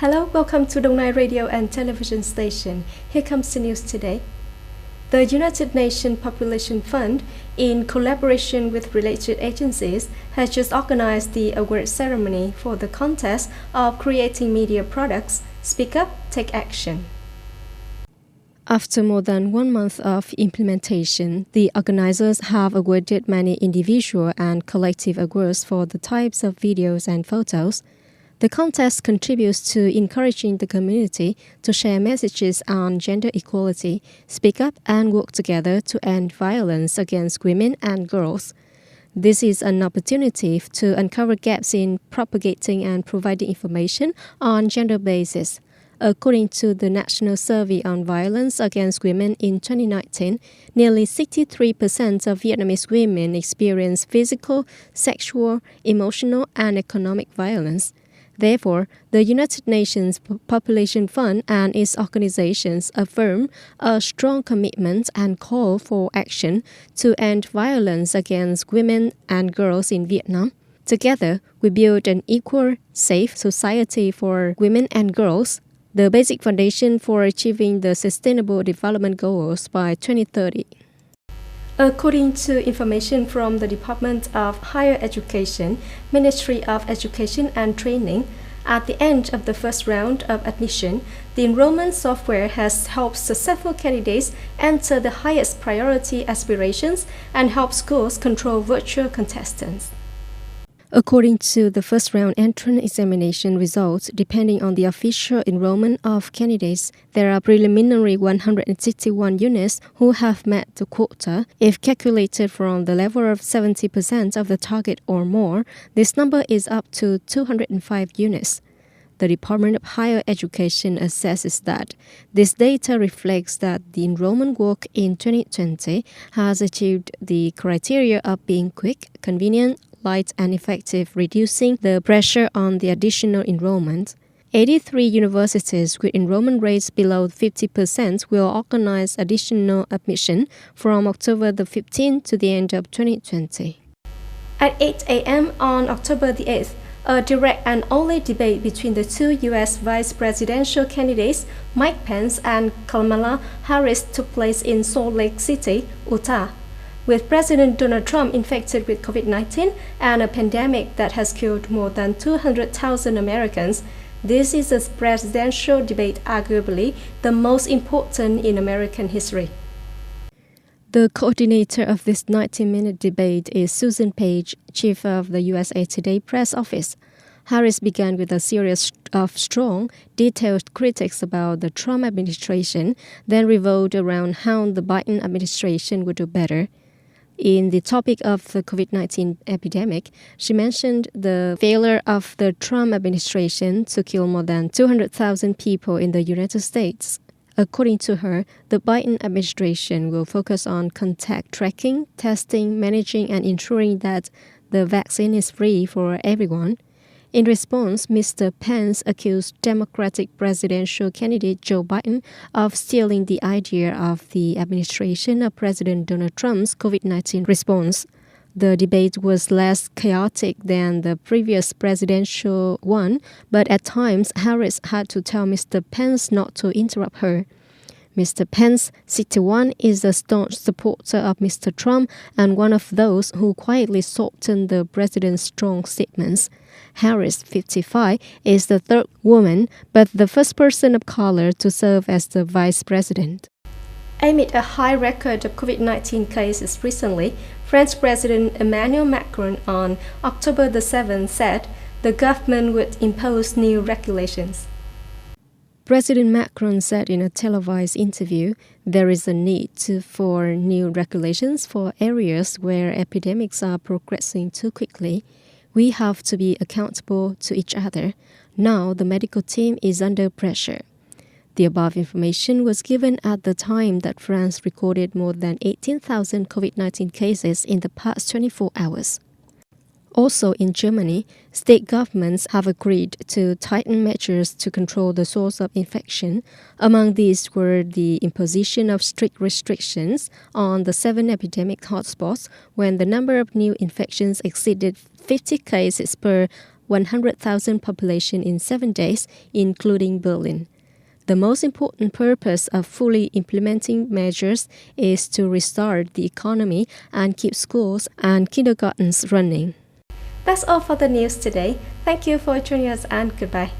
Hello, welcome to Đông Nai Radio and Television Station. Here comes the news today. The United Nations Population Fund, in collaboration with related agencies, has just organized the award ceremony for the contest of creating media products. Speak Up, Take Action. After more than 1 month of implementation, the organizers have awarded many individual and collective awards for the types of videos and photos. The contest contributes to encouraging the community to share messages on gender equality, speak up and work together to end violence against women and girls. This is an opportunity to uncover gaps in propagating and providing information on gender basis. According to the National Survey on Violence Against Women in 2019, nearly 63% of Vietnamese women experience physical, sexual, emotional, and economic violence. Therefore, the United Nations Population Fund and its organizations affirm a strong commitment and call for action to end violence against women and girls in Vietnam. Together, we build an equal, safe society for women and girls, the basic foundation for achieving the Sustainable Development Goals by 2030. According to information from the Department of Higher Education, Ministry of Education and Training, at the end of the first round of admission, the enrollment software has helped successful candidates enter the highest priority aspirations and help schools control virtual contestants. According to the first round entrance examination results, depending on the official enrollment of candidates, there are preliminary 161 units who have met the quota. If calculated from the level of 70% of the target or more, this number is up to 205 units. The Department of Higher Education assesses that this data reflects that the enrollment work in 2020 has achieved the criteria of being quick, convenient, light and effective, reducing the pressure on the additional enrollment. 83 universities with enrollment rates below 50% will organize additional admission from October the 15th to the end of 2020. At 8 a.m. on October the 8th, a direct and only debate between the two U.S. vice presidential candidates, Mike Pence and Kamala Harris, took place in Salt Lake City, Utah. With President Donald Trump infected with COVID-19 and a pandemic that has killed more than 200,000 Americans, this is a presidential debate arguably the most important in American history. The coordinator of this 90-minute debate is Susan Page, chief of the USA Today press office. Harris began with a series of strong, detailed critiques about the Trump administration, then revolved around how the Biden administration would do better. In the topic of the COVID-19 epidemic, she mentioned the failure of the Trump administration to kill more than 200,000 people in the United States. According to her, the Biden administration will focus on contact tracking, testing, managing, and ensuring that the vaccine is free for everyone. In response, Mr. Pence accused Democratic presidential candidate Joe Biden of stealing the idea of the administration of President Donald Trump's COVID-19 response. The debate was less chaotic than the previous presidential one, but at times Harris had to tell Mr. Pence not to interrupt her. Mr. Pence, 61, is a staunch supporter of Mr. Trump and one of those who quietly softened the president's strong statements. Harris, 55, is the third woman, but the first person of color to serve as the vice president. Amid a high record of COVID-19 cases recently, French President Emmanuel Macron on October the 7th said the government would impose new regulations. President Macron said in a televised interview, there is a need for new regulations for areas where epidemics are progressing too quickly. We have to be accountable to each other. Now the medical team is under pressure. The above information was given at the time that France recorded more than 18,000 COVID-19 cases in the past 24 hours. Also in Germany, state governments have agreed to tighten measures to control the source of infection. Among these were the imposition of strict restrictions on the 7 epidemic hotspots when the number of new infections exceeded 50 cases per 100,000 population in 7 days, including Berlin. The most important purpose of fully implementing measures is to restart the economy and keep schools and kindergartens running. That's all for the news today. Thank you for joining us and goodbye.